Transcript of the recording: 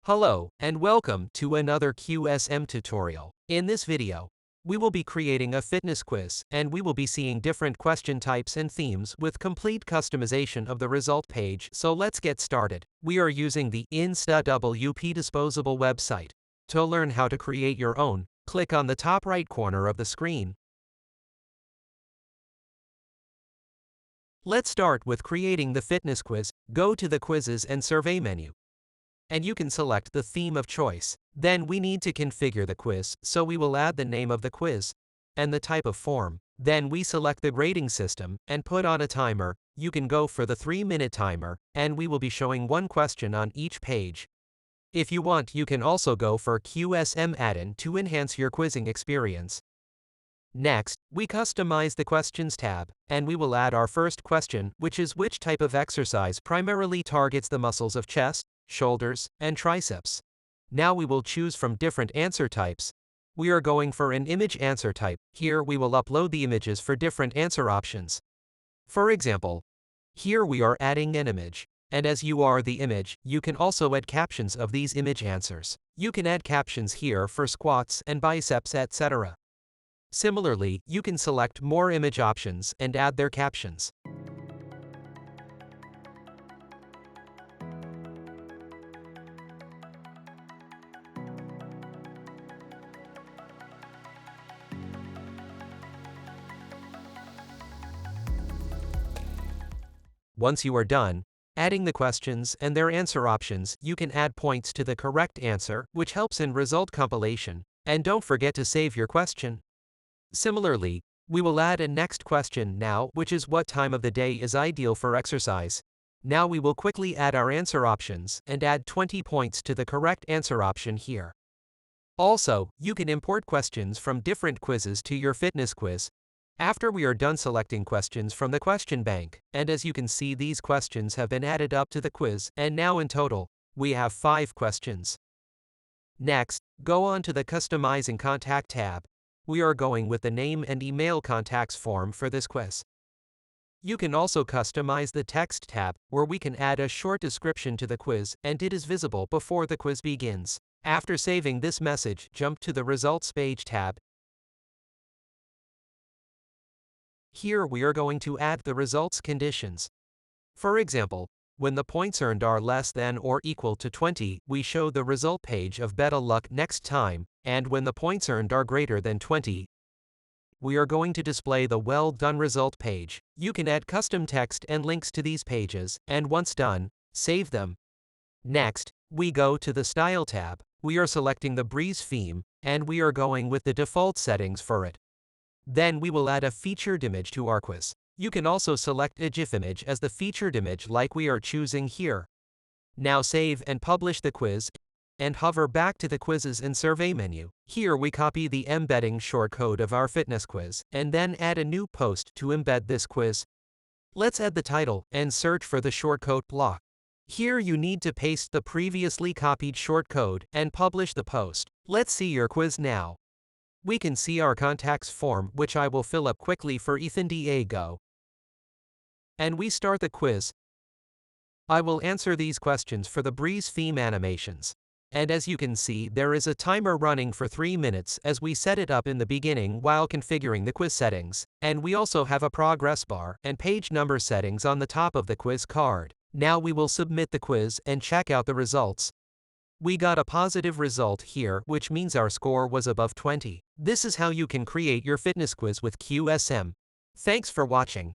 Hello, and welcome to another QSM tutorial. In this video, we will be creating a fitness quiz, and we will be seeing different question types and themes with complete customization of the result page, so let's get started. We are using the InstaWP disposable website. To learn how to create your own, click on the top right corner of the screen. Let's start with creating the fitness quiz. Go to the Quizzes and Survey menu, and you can select the theme of choice. Then we need to configure the quiz, so we will add the name of the quiz and the type of form. Then we select the grading system and put on a timer. You can go for the 3-minute timer, and we will be showing one question on each page. If you want, you can also go for QSM Addon to enhance your quizzing experience. Next, we customize the Questions tab, and we will add our first question, which is which type of exercise primarily targets the muscles of chest, shoulders, and triceps. Now we will choose from different answer types. We are going for an image answer type. Here we will upload the images for different answer options. For example, here we are adding an image, and as you are the image, you can also add captions of these image answers. You can add captions here for squats and biceps, etc. Similarly, you can select more image options and add their captions. Once you are done adding the questions and their answer options, you can add points to the correct answer, which helps in result compilation. And don't forget to save your question. Similarly, we will add a next question now, which is what time of the day is ideal for exercise. Now we will quickly add our answer options and add 20 points to the correct answer option here. Also, you can import questions from different quizzes to your fitness quiz. After we are done selecting questions from the question bank, and as you can see, these questions have been added up to the quiz, and now in total, we have 5 questions. Next, go on to the Customizing Contact tab. We are going with the name and email contacts form for this quiz. You can also customize the Text tab, where we can add a short description to the quiz, and it is visible before the quiz begins. After saving this message, jump to the Results page tab. Here we are going to add the results conditions. For example, when the points earned are less than or equal to 20, we show the result page of better luck next time, and when the points earned are greater than 20, we are going to display the well done result page. You can add custom text and links to these pages, and once done, save them. Next, we go to the Style tab. We are selecting the Breeze theme, and we are going with the default settings for it. Then we will add a featured image to our quiz. You can also select a GIF image as the featured image like we are choosing here. Now save and publish the quiz, and hover back to the Quizzes and Survey menu. Here we copy the embedding shortcode of our fitness quiz, and then add a new post to embed this quiz. Let's add the title, and search for the shortcode block. Here you need to paste the previously copied shortcode, and publish the post. Let's see your quiz now. We can see our contacts form, which I will fill up quickly for Ethan Diego. And we start the quiz. I will answer these questions for the Breeze theme animations. And as you can see, there is a timer running for 3 minutes as we set it up in the beginning while configuring the quiz settings. And we also have a progress bar and page number settings on the top of the quiz card. Now we will submit the quiz and check out the results. We got a positive result here, which means our score was above 20. This is how you can create your fitness quiz with QSM. Thanks for watching.